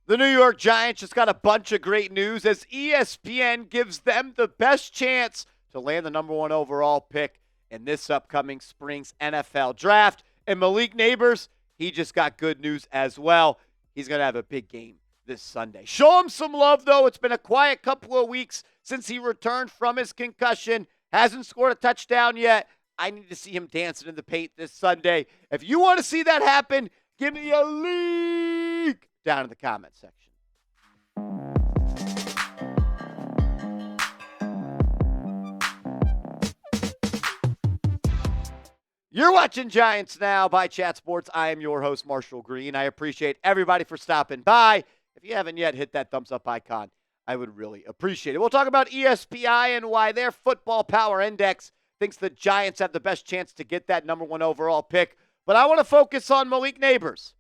The New York Giants just got a bunch of great news as ESPN gives them the best chance to land the number one overall pick in this upcoming spring's NFL draft. And Malik Nabers, he just got good news as well. He's going to have a big game this Sunday. Show him some love, though. It's been a quiet couple of weeks since he returned from his concussion. Hasn't scored a touchdown yet. I need to see him dancing in the paint this Sunday. If you want to see that happen, give me a leak down in the comments section. You're watching Giants Now by Chat Sports. I am your host, Marshall Green. I appreciate everybody for stopping by. If you haven't yet, hit that thumbs up icon. I would really appreciate it. We'll talk about ESPN and why their football power index thinks the Giants have the best chance to get that number one overall pick. But I want to focus on Malik Nabers,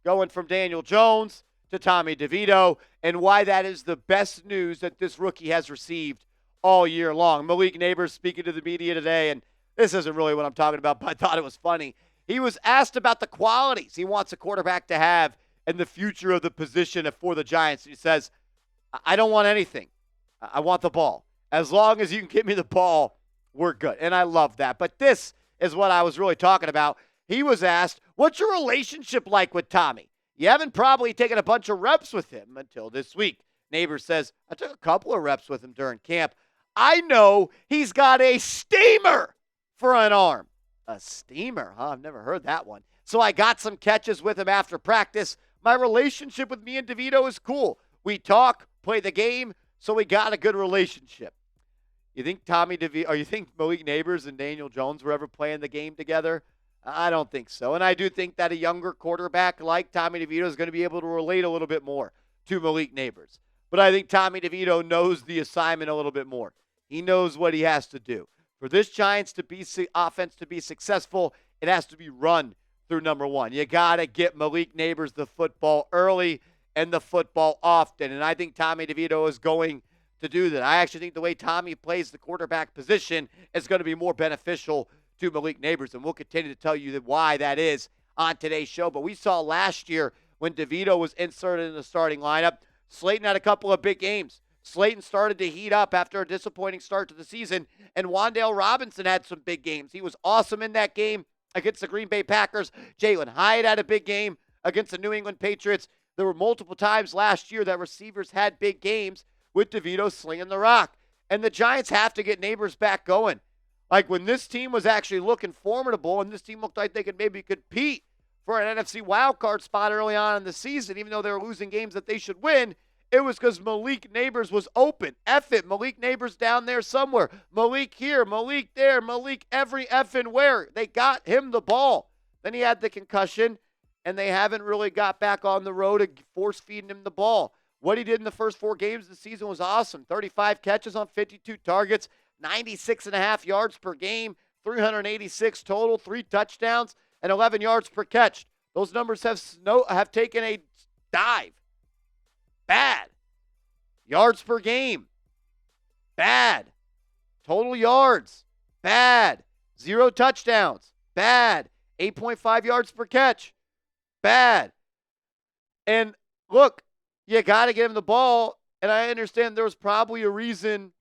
going from Daniel Jones to Tommy DeVito, and why that is the best news that this rookie has received all year long. Malik Nabers speaking to the media today, and this isn't really what I'm talking about, but I thought it was funny. He was asked about the qualities he wants a quarterback to have and the future of the position for the Giants. He says, I don't want anything. I want the ball. As long as you can give me the ball, we're good. And I love that. But this is what I was really talking about. He was asked, what's your relationship like with Tommy? You haven't probably taken a bunch of reps with him until this week. Nabers says, I took a couple of reps with him during camp. I know he's got a steamer for an arm. A steamer, huh? I've never heard that one. So I got some catches with him after practice. My relationship with me and DeVito is cool. We talk, play the game, so we got a good relationship. You think Tommy DeVito, or you think Malik Nabers and Daniel Jones were ever playing the game together? I don't think so. And I do think that a younger quarterback like Tommy DeVito is going to be able to relate a little bit more to Malik Nabers. But I think Tommy DeVito knows the assignment a little bit more. He knows what he has to do. For this Giants offense to be successful, it has to be run through number one. You got to get Malik Nabers the football early and the football often. And I think Tommy DeVito is going to do that. I actually think the way Tommy plays the quarterback position is going to be more beneficial to Malik Nabers, and we'll continue to tell you why that is on today's show. But we saw last year when DeVito was inserted in the starting lineup, Slayton had a couple of big games. Slayton started to heat up after a disappointing start to the season, and Wan'Dale Robinson had some big games. He was awesome in that game against the Green Bay Packers. Jalen Hyatt had a big game against the New England Patriots. There were multiple times last year that receivers had big games with DeVito slinging the rock. And the Giants have to get Nabers back going. Like when this team was actually looking formidable and this team looked like they could maybe compete for an NFC wildcard spot early on in the season, even though they were losing games that they should win, it was because Malik Nabers was open. F it, Malik Nabers down there somewhere. Malik here, Malik there, Malik every effing where. They got him the ball. Then he had the concussion, and they haven't really got back on the road to force-feeding him the ball. What he did in the first 4 games of the season was awesome. 35 catches on 52 targets, 96.5 yards per game, 386 total, 3 touchdowns, and 11 yards per catch. Those numbers have taken a dive. Bad. Yards per game. Bad. Total yards. Bad. 0 touchdowns. Bad. 8.5 yards per catch. Bad. And look, you got to get him the ball, and I understand there was probably a reason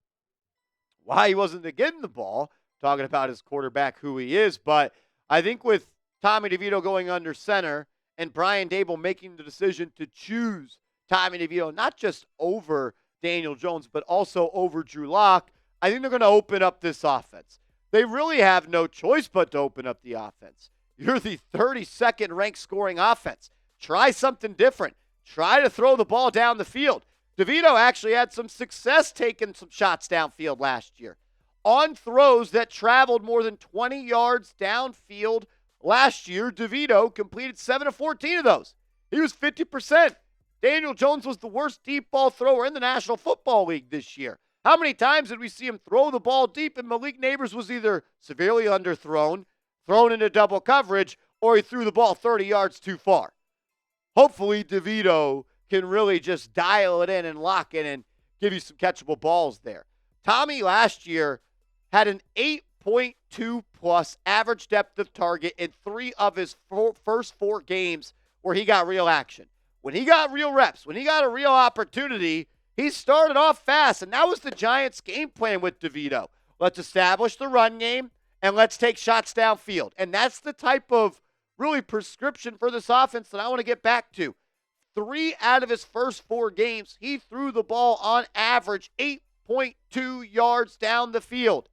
why he wasn't getting the ball, talking about his quarterback, who he is. But I think with Tommy DeVito going under center and Brian Daboll making the decision to choose Tommy DeVito, not just over Daniel Jones, but also over Drew Lock, I think they're going to open up this offense. They really have no choice but to open up the offense. You're the 32nd ranked scoring offense. Try something different. Try to throw the ball down the field. DeVito actually had some success taking some shots downfield last year. On throws that traveled more than 20 yards downfield last year, DeVito completed 7 of 14 of those. He was 50%. Daniel Jones was the worst deep ball thrower in the National Football League this year. How many times did we see him throw the ball deep and Malik Nabers was either severely underthrown, thrown into double coverage, or he threw the ball 30 yards too far? Hopefully DeVito can really just dial it in and lock it and give you some catchable balls there. Tommy last year had an 8.2 plus average depth of target in 3 of his first 4 games where he got real action. when he got real reps, when he got a real opportunity, he started off fast. And that was the Giants' game plan with DeVito. Let's establish the run game, and let's take shots downfield. And that's the type of really prescription for this offense that I want to get back to. 3 out of his first 4 games, he threw the ball on average 8.2 yards down the field.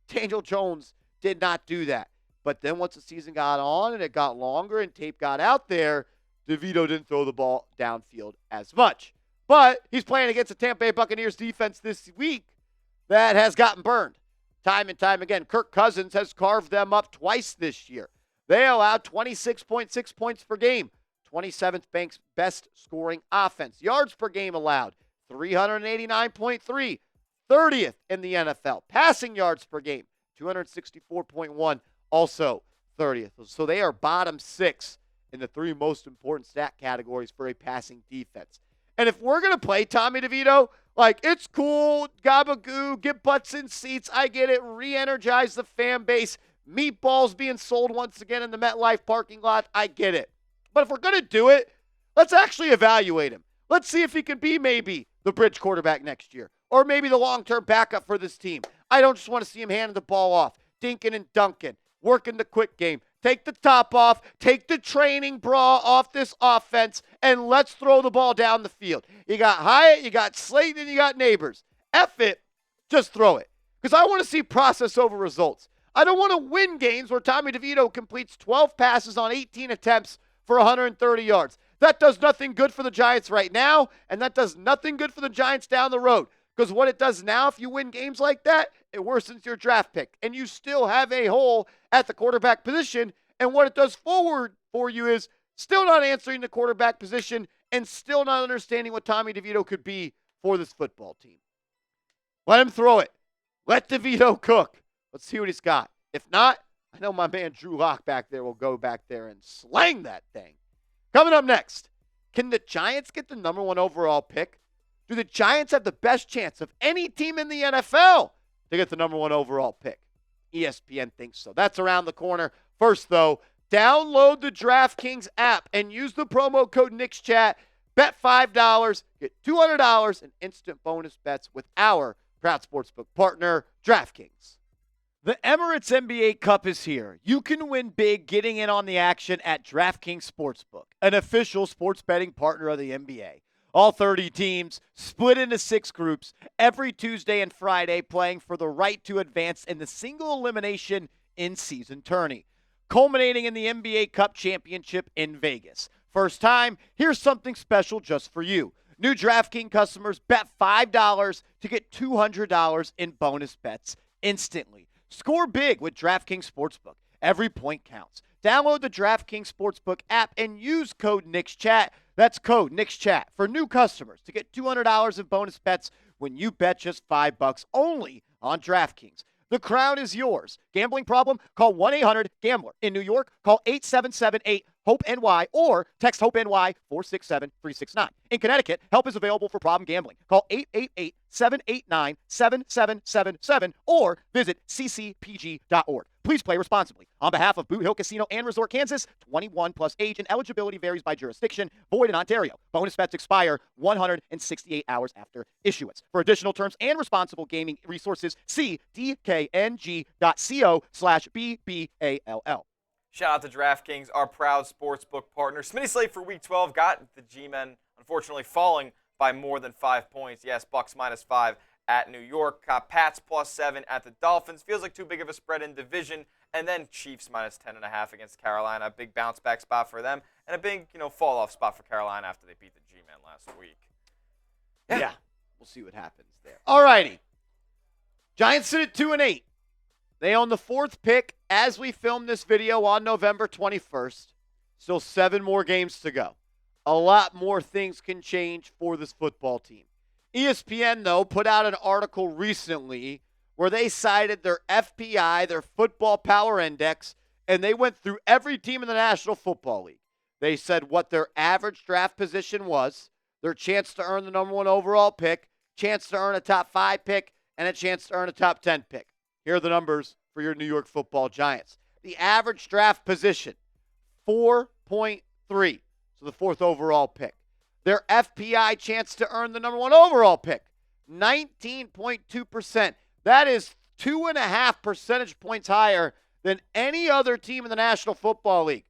Daniel Jones did not do that. But then once the season got on and it got longer and tape got out there, DeVito didn't throw the ball downfield as much. But he's playing against a Tampa Bay Buccaneers defense this week that has gotten burned time and time again. Kirk Cousins has carved them up twice this year. They allowed 26.6 points per game, 27th bank's best scoring offense. Yards per game allowed, 389.3, 30th in the NFL. Passing yards per game, 264.1, also 30th. So they are bottom 6 in the 3 most important stat categories for a passing defense. And if we're going to play Tommy DeVito, like, it's cool, gabagoo, get butts in seats, I get it, re-energize the fan base, meatballs being sold once again in the MetLife parking lot, I get it. But if we're going to do it, let's actually evaluate him. Let's see if he can be maybe the bridge quarterback next year, or maybe the long-term backup for this team. I don't just want to see him handing the ball off, dinking and dunking, working the quick game. Take the top off, take the training bra off this offense, and let's throw the ball down the field. You got Hyatt, you got Slayton, and you got Nabers. F it, just throw it. Because I want to see process over results. I don't want to win games where Tommy DeVito completes 12 passes on 18 attempts for 130 yards. That does nothing good for the Giants right now, and that does nothing good for the Giants down the road. Because what it does now, if you win games like that, it worsens your draft pick. And you still have a hole at the quarterback position. And what it does forward for you is still not answering the quarterback position and still not understanding what Tommy DeVito could be for this football team. Let him throw it. Let DeVito cook. Let's see what he's got. If not, I know my man Drew Lock back there will go back there and slang that thing. Coming up next, can the Giants get the number 1 overall pick? Do the Giants have the best chance of any team in the NFL to get the number 1 overall pick? ESPN thinks so. That's around the corner. First, though, download the DraftKings app and use the promo code NIXCHAT. Bet $5, get $200 in instant bonus bets with our proud sportsbook partner, DraftKings. The Emirates NBA Cup is here. You can win big getting in on the action at DraftKings Sportsbook, an official sports betting partner of the NBA. All 30 teams split into 6 groups every Tuesday and Friday, playing for the right to advance in the single elimination in-season tourney, culminating in the NBA Cup Championship in Vegas. First time, here's something special just for you. New DraftKings customers bet $5 to get $200 in bonus bets instantly. Score big with DraftKings Sportsbook. Every point counts. Download the DraftKings Sportsbook app and use code NIXCHAT. That's code NIXCHAT for new customers to get $200 in bonus bets when you bet just $5 only on DraftKings. The crown is yours. Gambling problem? Call 1-800-GAMBLER. In New York, call 877-8-HOPE-NY or text HOPE-NY 467-369. In Connecticut, help is available for problem gambling. Call 888-789-7777 or visit ccpg.org. Please play responsibly. On behalf of Boot Hill Casino and Resort Kansas, 21 plus age and eligibility varies by jurisdiction. Void in Ontario. Bonus bets expire 168 hours after issuance. For additional terms and responsible gaming resources, see dkng.co/BBALL. Shout out to DraftKings, our proud sportsbook partner. Smitty Slate for Week 12 got the G-Men, unfortunately, falling by more than 5 points. Yes, Bucks -5 at New York. Pats +7 at the Dolphins. Feels like too big of a spread in division. And then Chiefs -10.5 against Carolina. A big bounce back spot for them. And a big, fall off spot for Carolina after they beat the G-Men last week. Yeah. We'll see what happens there. All righty. Giants sit at 2-8. They own the 4th pick as we film this video on November 21st. Still 7 more games to go. A lot more things can change for this football team. ESPN, though, put out an article recently where they cited their FPI, their Football Power Index, and they went through every team in the National Football League. They said what their average draft position was, their chance to earn the number 1 overall pick, chance to earn a top 5 pick, and a chance to earn a top 10 pick. Here are the numbers for your New York Football Giants. The average draft position, 4.3. So the 4th overall pick. Their FPI chance to earn the number 1 overall pick, 19.2%. That is 2.5 percentage points higher than any other team in the National Football League.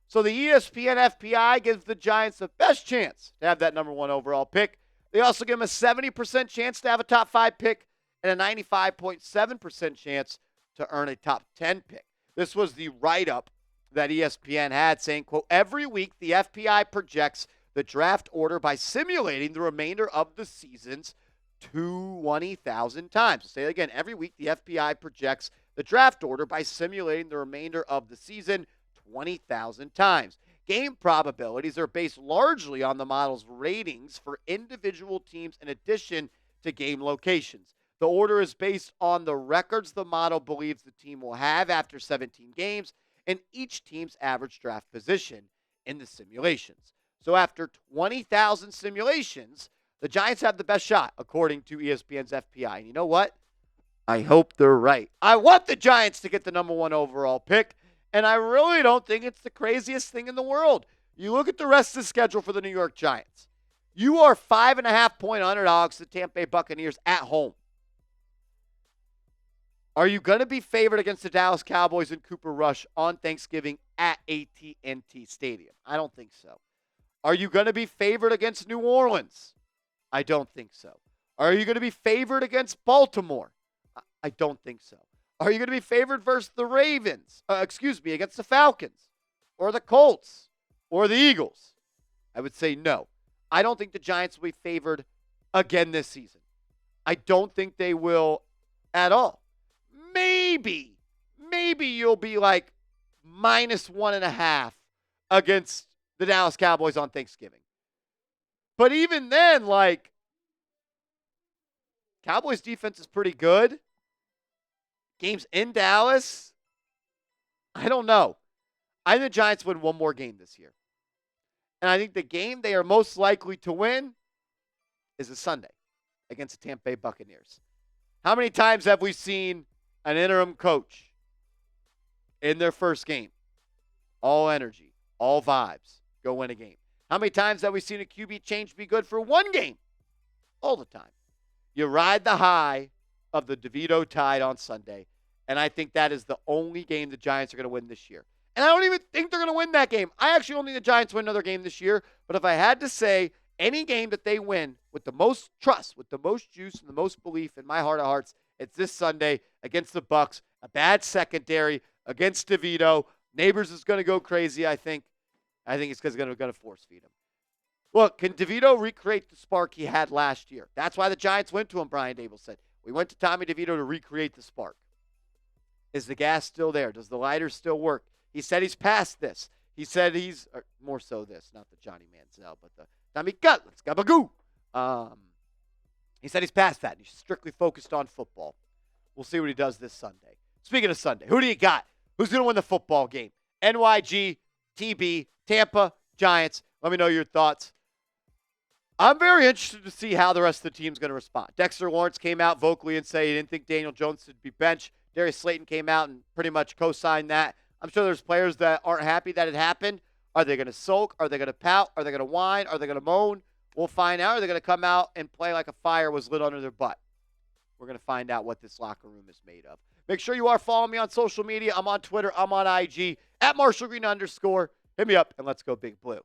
So the ESPN FPI gives the Giants the best chance to have that number 1 overall pick. They also give them a 70% chance to have a top 5 pick and a 95.7% chance to earn a top 10 pick. This was the write-up that ESPN had saying, quote, every week the FPI projects the draft order by simulating the remainder of the season's 20,000 times. I'll say it again. Every week the FPI projects the draft order by simulating the remainder of the season 20,000 times. Game probabilities are based largely on the model's ratings for individual teams in addition to game locations. The order is based on the records the model believes the team will have after 17 games and each team's average draft position in the simulations. So after 20,000 simulations, the Giants have the best shot, according to ESPN's FPI. And you know what? I hope they're right. I want the Giants to get the number 1 overall pick, and I really don't think it's the craziest thing in the world. You look at the rest of the schedule for the New York Giants. You are 5.5-point underdogs to the Tampa Bay Buccaneers at home. Are you going to be favored against the Dallas Cowboys and Cooper Rush on Thanksgiving at AT&T Stadium? I don't think so. Are you going to be favored against New Orleans? I don't think so. Are you going to be favored against Baltimore? I don't think so. Are you going to be favored versus the Ravens? Against the Falcons or the Colts or the Eagles? I would say no. I don't think the Giants will be favored again this season. I don't think they will at all. Maybe you'll be like -1.5 against the Dallas Cowboys on Thanksgiving. But even then, like, Cowboys defense is pretty good. Games in Dallas, I don't know. I think the Giants win one more game this year. And I think the game they are most likely to win is a Sunday against the Tampa Bay Buccaneers. How many times have we seen an interim coach in their first game, all energy, all vibes, go win a game? How many times have we seen a QB change be good for one game? All the time. You ride the high of the DeVito Tide on Sunday, and I think that is the only game the Giants are going to win this year. And I don't even think they're going to win that game. I actually don't think the Giants win another game this year, but if I had to say any game that they win with the most trust, with the most juice, and the most belief in my heart of hearts, it's this Sunday against the Bucs. A bad secondary against DeVito. Nabers is going to go crazy, I think. I think it's because they're going to force feed him. Look, can DeVito recreate the spark he had last year? That's why the Giants went to him, Brian Dable said. We went to Tommy DeVito to recreate the spark. Is the gas still there? Does the lighter still work? He said he's past this. He said he's, or more so this, not the Johnny Manziel, but the Tommy Cutlets, Gabagoo. He said he's past that. He's strictly focused on football. We'll see what he does this Sunday. Speaking of Sunday, who do you got? Who's going to win the football game? NYG, TB, Tampa, Giants. Let me know your thoughts. I'm very interested to see how the rest of the team's going to respond. Dexter Lawrence came out vocally and said he didn't think Daniel Jones should be benched. Darius Slayton came out and pretty much co-signed that. I'm sure there's players that aren't happy that it happened. Are they going to sulk? Are they going to pout? Are they going to whine? Are they going to moan? We'll find out. Are they going to come out and play like a fire was lit under their butt? We're going to find out what this locker room is made of. Make sure you are following me on social media. I'm on Twitter. I'm on IG, @MarshallGreen_. Hit me up, and let's go Big Blue.